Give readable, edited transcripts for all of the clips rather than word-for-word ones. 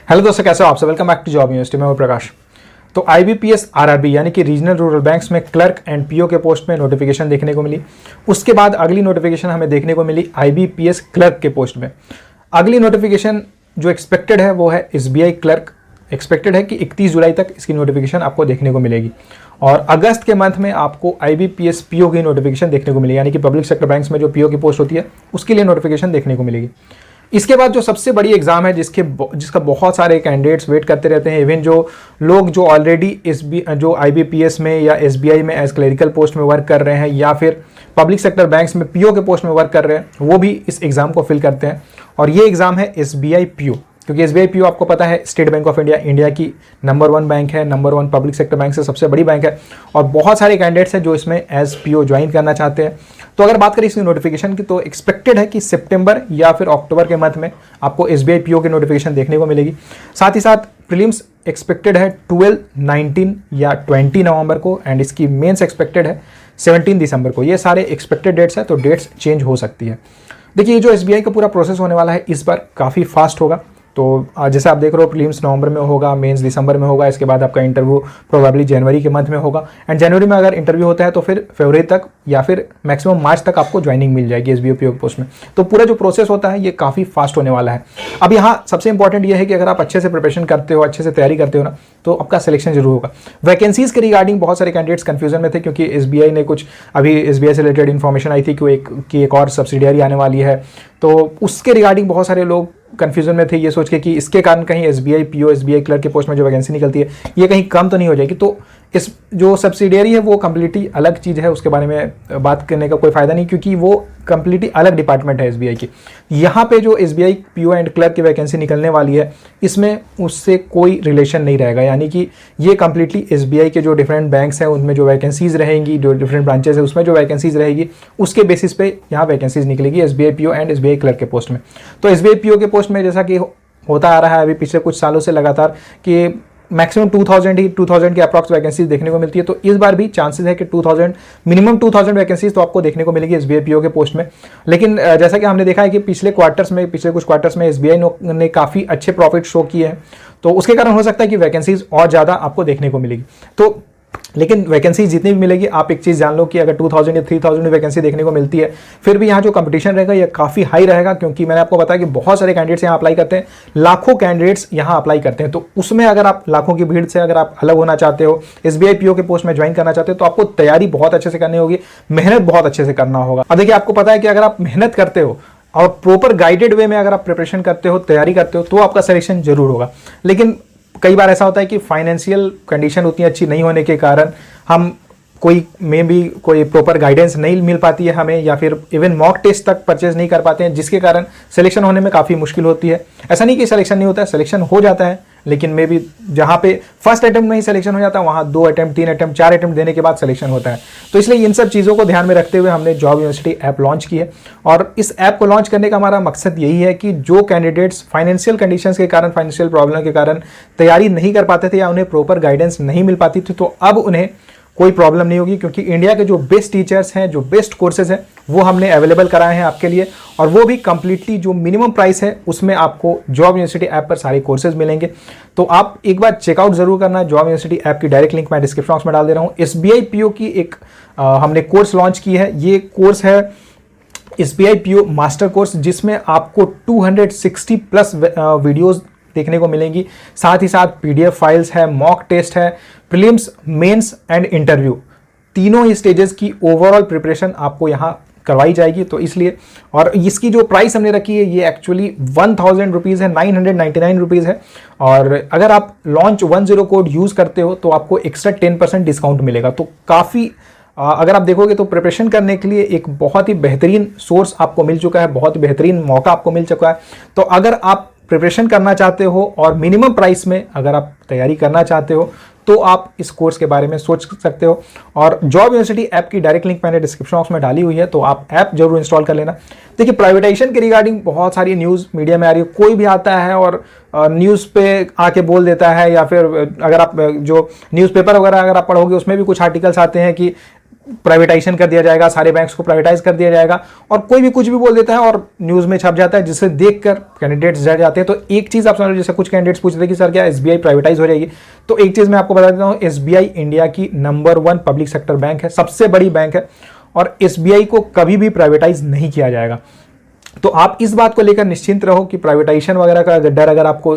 Hello दोस्तों, कैसे हो आप सब। Welcome back to job university. मैं हूं प्रकाश। तो आईबीपीएस आरआरबी यानी कि रीजनल रूरल बैंक्स में क्लर्क एंड पीओ के पोस्ट में नोटिफिकेशन देखने को मिली। उसके बाद अगली नोटिफिकेशन हमें देखने को मिली आईबीपीएस क्लर्क के पोस्ट में। अगली नोटिफिकेशन जो एक्सपेक्टेड है वो है एसबीआई क्लर्क। एक्सपेक्टेड है कि 31 जुलाई तक इसकी नोटिफिकेशन आपको देखने को मिलेगी और अगस्त के मंथ में आपको आईबीपीएस पीओ की नोटिफिकेशन देखने को मिलेगी, यानी कि पब्लिक सेक्टर बैंक्स में जो पीओ की पोस्ट होती है उसके लिए नोटिफिकेशन देखने को मिलेगी। इसके बाद जो सबसे बड़ी एग्जाम है जिसका बहुत सारे कैंडिडेट्स वेट करते रहते हैं, इवन जो लोग जो ऑलरेडी जो आईबीपीएस में या एसबीआई में एज क्लरिकल पोस्ट में वर्क कर रहे हैं या फिर पब्लिक सेक्टर बैंक्स में पीओ के पोस्ट में वर्क कर रहे हैं, वो भी इस एग्जाम को फिल करते हैं। और ये एग्जाम है एसबीआई पीओ, क्योंकि एसबीआई पीओ आपको पता है स्टेट बैंक ऑफ इंडिया की नंबर 1 बैंक है, नंबर 1 पब्लिक सेक्टर बैंक से सबसे बड़ी बैंक है और बहुत सारे कैंडिडेट्स हैं जो इसमें एज पीओ ज्वाइन करना चाहते हैं। तो अगर बात करें इसकी नोटिफिकेशन की तो एक्सपेक्टेड है कि सितंबर या फिर अक्टूबर के मंथ में आपको एसबीआई पीओ की नोटिफिकेशन देखने को मिलेगी। साथ ही साथ प्रीलिम्स एक्सपेक्टेड है 12, 19 या 20 नवंबर को एंड इसकी मेंस एक्सपेक्टेड है 17 दिसंबर को। ये सारे एक्सपेक्टेड डेट्स हैं, तो डेट्स चेंज हो सकती है। देखिए, ये जो एसबीआई का पूरा प्रोसेस होने वाला है इस बार काफ़ी फास्ट होगा। तो जैसे आप देख रहे हो, प्रीलिम्स नवंबर में होगा, मेंस दिसंबर में होगा, इसके बाद आपका इंटरव्यू प्रोबेबली जनवरी के मंथ में होगा एंड जनवरी में अगर इंटरव्यू होता है तो फिर फरवरी तक या फिर मैक्सिमम मार्च तक आपको ज्वाइनिंग मिल जाएगी एसबीआई पीओ पोस्ट में। तो पूरा जो प्रोसेस होता है ये काफ़ी फास्ट होने वाला है। अब यहाँ सबसे इंपॉर्टेंट ये है कि अगर आप अच्छे से प्रिपरेशन करते हो, अच्छे से तैयारी करते हो ना, तो आपका सिलेक्शन जरूर होगा। वैकेंसीज के रिगार्डिंग बहुत सारे कैंडिडेट्स कंफ्यूजन में थे, क्योंकि एसबीआई ने कुछ अभी एसबीआई से रिलेटेड इन्फॉर्मेशन आई थी कि एक और सब्सिडियरी आने वाली है, तो उसके रिगार्डिंग बहुत सारे लोग कंफ्यूजन में थे ये सोच के कि इसके कारण कहीं एसबीआई पीओ, एसबीआई क्लर्क के पोस्ट में जो वैकेंसी निकलती है ये कहीं कम तो नहीं हो जाएगी। तो इस जो सब्सिडियरी है वो कम्प्लीटली अलग चीज़ है, उसके बारे में बात करने का कोई फ़ायदा नहीं, क्योंकि वो कम्प्लीटली अलग डिपार्टमेंट है एसबीआई की। यहाँ पे जो एसबीआई पीओ एंड क्लर्क की वैकेंसी निकलने वाली है इसमें उससे कोई रिलेशन नहीं रहेगा, यानी कि ये कम्प्लीटली एसबीआई के जो डिफरेंट बैंक्स हैं उनमें जो वैकेंसीज रहेंगी, जो डिफरेंट ब्रांचेस है उसमें जो वैकेंसीज रहेगी उसके बेसिस पे यहाँ वैकेंसीज निकलेगी SBI PO and SBI clerk के पोस्ट में। तो एसबीआई पीओ के पोस्ट में जैसा कि होता आ रहा है अभी पिछले कुछ सालों से लगातार कि मैक्सिमम 2000 की अप्रॉक्स वैकेंसीज देखने को मिलती है, तो इस बार भी चांसेस है कि 2000 मिनिमम 2000 वैकेंसीज तो आपको देखने को मिलेगी एसबीआई पीओ के पोस्ट में। लेकिन जैसा कि हमने देखा है कि पिछले कुछ क्वार्टर्स में एसबीआई ने काफ़ी अच्छे प्रॉफिट शो किए हैं, तो उसके कारण हो सकता है कि वैकेंसीज और ज़्यादा आपको देखने को मिलेगी। तो लेकिन वैकेंसी जितनी भी मिलेगी, आप एक चीज़ जान लो कि अगर 2000 या 3000 वैकेंसी देखने को मिलती है फिर भी यहाँ जो कंपटीशन रहेगा ये काफ़ी हाई रहेगा, क्योंकि मैंने आपको बताया कि बहुत सारे कैंडिडेट्स यहाँ अप्लाई करते हैं, लाखों कैंडिडेट्स यहाँ अप्लाई करते हैं। तो उसमें अगर आप लाखों की भीड़ से अगर आप अलग होना चाहते हो, एसबीआई पीओ के पोस्ट में ज्वाइन करना चाहते हो, तो आपको तैयारी बहुत अच्छे से करनी होगी, मेहनत बहुत अच्छे से करना होगा। अब देखिए, आपको पता है कि अगर आप मेहनत करते हो और प्रॉपर गाइडेड वे में अगर आप प्रिपरेशन करते हो, तैयारी करते हो, तो आपका सिलेक्शन जरूर होगा। लेकिन कई बार ऐसा होता है कि फाइनेंशियल कंडीशन उतनी अच्छी नहीं होने के कारण हम कोई प्रॉपर गाइडेंस नहीं मिल पाती है हमें, या फिर इवन मॉक टेस्ट तक परचेज नहीं कर पाते हैं, जिसके कारण सिलेक्शन होने में काफ़ी मुश्किल होती है। ऐसा नहीं कि सिलेक्शन नहीं होता है, सिलेक्शन हो जाता है, लेकिन मे बी जहाँ पे फर्स्ट अटेम्प्ट में ही सिलेक्शन हो जाता है वहाँ 2 अटेम्प्ट, 3 अटेम्प्ट, 4 अटेम्प्ट देने के बाद सिलेक्शन होता है। तो इसलिए इन सब चीज़ों को ध्यान में रखते हुए हमने जॉब यूनिवर्सिटी ऐप लॉन्च की है और इस ऐप को लॉन्च करने का हमारा मकसद यही है कि जो कैंडिडेट्स फाइनेंशियल कंडीशंस के कारण, फाइनेंशियल प्रॉब्लम के कारण तैयारी नहीं कर पाते थे या उन्हें प्रॉपर गाइडेंस नहीं मिल पाती थी, तो अब उन्हें कोई प्रॉब्लम नहीं होगी, क्योंकि इंडिया के जो बेस्ट टीचर्स हैं, जो बेस्ट कोर्सेज हैं, वो हमने अवेलेबल कराए हैं आपके लिए, और वो भी कंप्लीटली जो मिनिमम प्राइस है उसमें आपको जॉब यूनिवर्सिटी ऐप पर सारे कोर्सेज मिलेंगे। तो आप एक बार चेकआउट जरूर करना। जॉब यूनिवर्सिटी ऐप की डायरेक्ट लिंक मैं डिस्क्रिप्शन बॉक्स में डाल दे रहा हूँ। एसबीआई पीओ की एक हमने कोर्स लॉन्च की है। ये कोर्स है एसबीआई पीओ मास्टर कोर्स, जिसमें आपको 260 प्लस वीडियोज देखने को मिलेंगी। साथ ही साथ पीडीएफ फाइल्स है, मॉक टेस्ट है, प्रीलिम्स, मेंस एंड इंटरव्यू, तीनों ही स्टेजेस की ओवरऑल प्रिपरेशन आपको यहाँ करवाई जाएगी। तो इसलिए, और इसकी जो प्राइस हमने रखी है ये एक्चुअली 1000 रुपीज़ है, 999 रुपीज़ है, और अगर आप लॉन्च 10 कोड यूज़ करते हो तो आपको एक्स्ट्रा 10% डिस्काउंट मिलेगा। तो काफ़ी अगर आप देखोगे तो प्रिपरेशन करने के लिए एक बहुत ही बेहतरीन सोर्स आपको मिल चुका है, बहुत ही बेहतरीन मौका आपको मिल चुका है। तो अगर आप प्रिपरेशन करना चाहते हो और मिनिमम प्राइस में अगर आप तैयारी करना चाहते हो तो आप इस कोर्स के बारे में सोच सकते हो। और जॉब यूनिवर्सिटी ऐप की डायरेक्ट लिंक मैंने डिस्क्रिप्शन बॉक्स में डाली हुई है, तो आप ऐप जरूर इंस्टॉल कर लेना। देखिए, प्राइवेटाइजेशन के रिगार्डिंग बहुत सारी न्यूज़ मीडिया में आ रही है, कोई भी आता है और न्यूज़ पे आके बोल देता है, या फिर अगर आप जो न्यूज़पेपर वगैरह अगर आप पढ़ोगे उसमें भी कुछ आर्टिकल्स आते हैं कि प्राइवेटाइजेशन कर दिया जाएगा, सारे बैंक्स को प्राइवेटाइज कर दिया जाएगा, और कोई भी कुछ भी बोल देता है और न्यूज़ में छप जाता है, जिसे देखकर कैंडिडेट्स डर जाते हैं। तो एक चीज़ आप समझ लो, जैसे कुछ कैंडिडेट्स पूछ रहे थे कि सर क्या एसबीआई प्राइवेटाइज हो जाएगी, तो एक चीज़ मैं आपको बता देता हूँ, एसबीआई इंडिया की नंबर 1 पब्लिक सेक्टर बैंक है, सबसे बड़ी बैंक है, और एसबीआई को कभी भी प्राइवेटाइज नहीं किया जाएगा। तो आप इस बात को लेकर निश्चिंत रहो कि प्राइवेटाइजेशन वगैरह का डर अगर आपको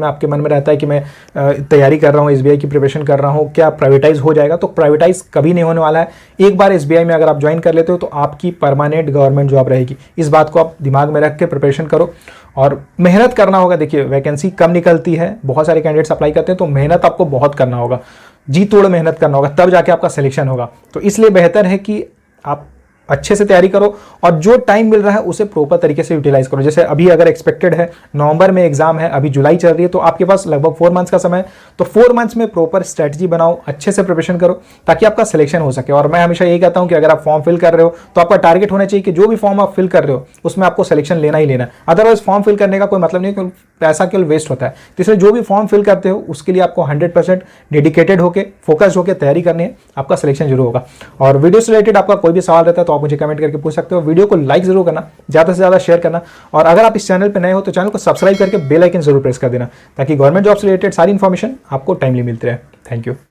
आपके मन में रहता है कि मैं तैयारी कर रहा हूँ, एसबीआई की प्रिपरेशन कर रहा हूँ, क्या प्राइवेटाइज हो जाएगा, तो प्राइवेटाइज कभी नहीं होने वाला है। एक बार एसबीआई में अगर आप ज्वाइन कर लेते हो तो आपकी परमानेंट गवर्नमेंट जॉब रहेगी। इस बात को आप दिमाग में रख के प्रिपरेशन करो और मेहनत करना होगा। देखिए वैकेंसी कम निकलती है, बहुत सारे कैंडिडेट्स अप्लाई करते हैं, तो मेहनत आपको बहुत करना होगा, जी तोड़ मेहनत करना होगा, तब जाके आपका सिलेक्शन होगा। तो इसलिए बेहतर है कि आप अच्छे से तैयारी करो और जो टाइम मिल रहा है उसे प्रॉपर तरीके से यूटिलाइज करो। जैसे अभी अगर एक्सपेक्टेड है नवंबर में एग्जाम है, अभी जुलाई चल रही है, तो आपके पास लगभग 4 मंथ्स का समय है, तो 4 मंथ्स में प्रॉपर स्ट्रेटजी बनाओ, अच्छे से प्रिपरेशन करो ताकि आपका सिलेक्शन हो सके। और मैं हमेशा यही कहता हूं कि अगर आप फॉर्म फिल कर रहे हो तो आपका टारगेट होना चाहिए कि जो भी फॉर्म आप फिल कर रहे हो उसमें आपको सिलेक्शन लेना ही लेना है। अदरवाइज फॉर्म फिल करने का कोई मतलब नहीं, पैसा केवल वेस्ट होता है। तो इसलिए जो भी फॉर्म फिल करते हो उसके लिए आपको 100% डेडिकेटेड होकर फोकस्ड होकर तैयारी करनी है, आपका सिलेक्शन जरूर होगा। और वीडियो से रिलेटेड आपका कोई भी सवाल रहता है तो आप मुझे कमेंट करके पूछ सकते हो। वीडियो को लाइक जरूर करना, ज़्यादा से ज़्यादा शेयर करना, और अगर आप इस चैनल पर नए हो तो चैनल को सब्सक्राइब करके बेल आइकन जरूर प्रेस कर देना ताकि गवर्नमेंट जॉब से रिलेटेड सारी इन्फॉर्मेशन आपको टाइमली मिलती रहे। Thank you.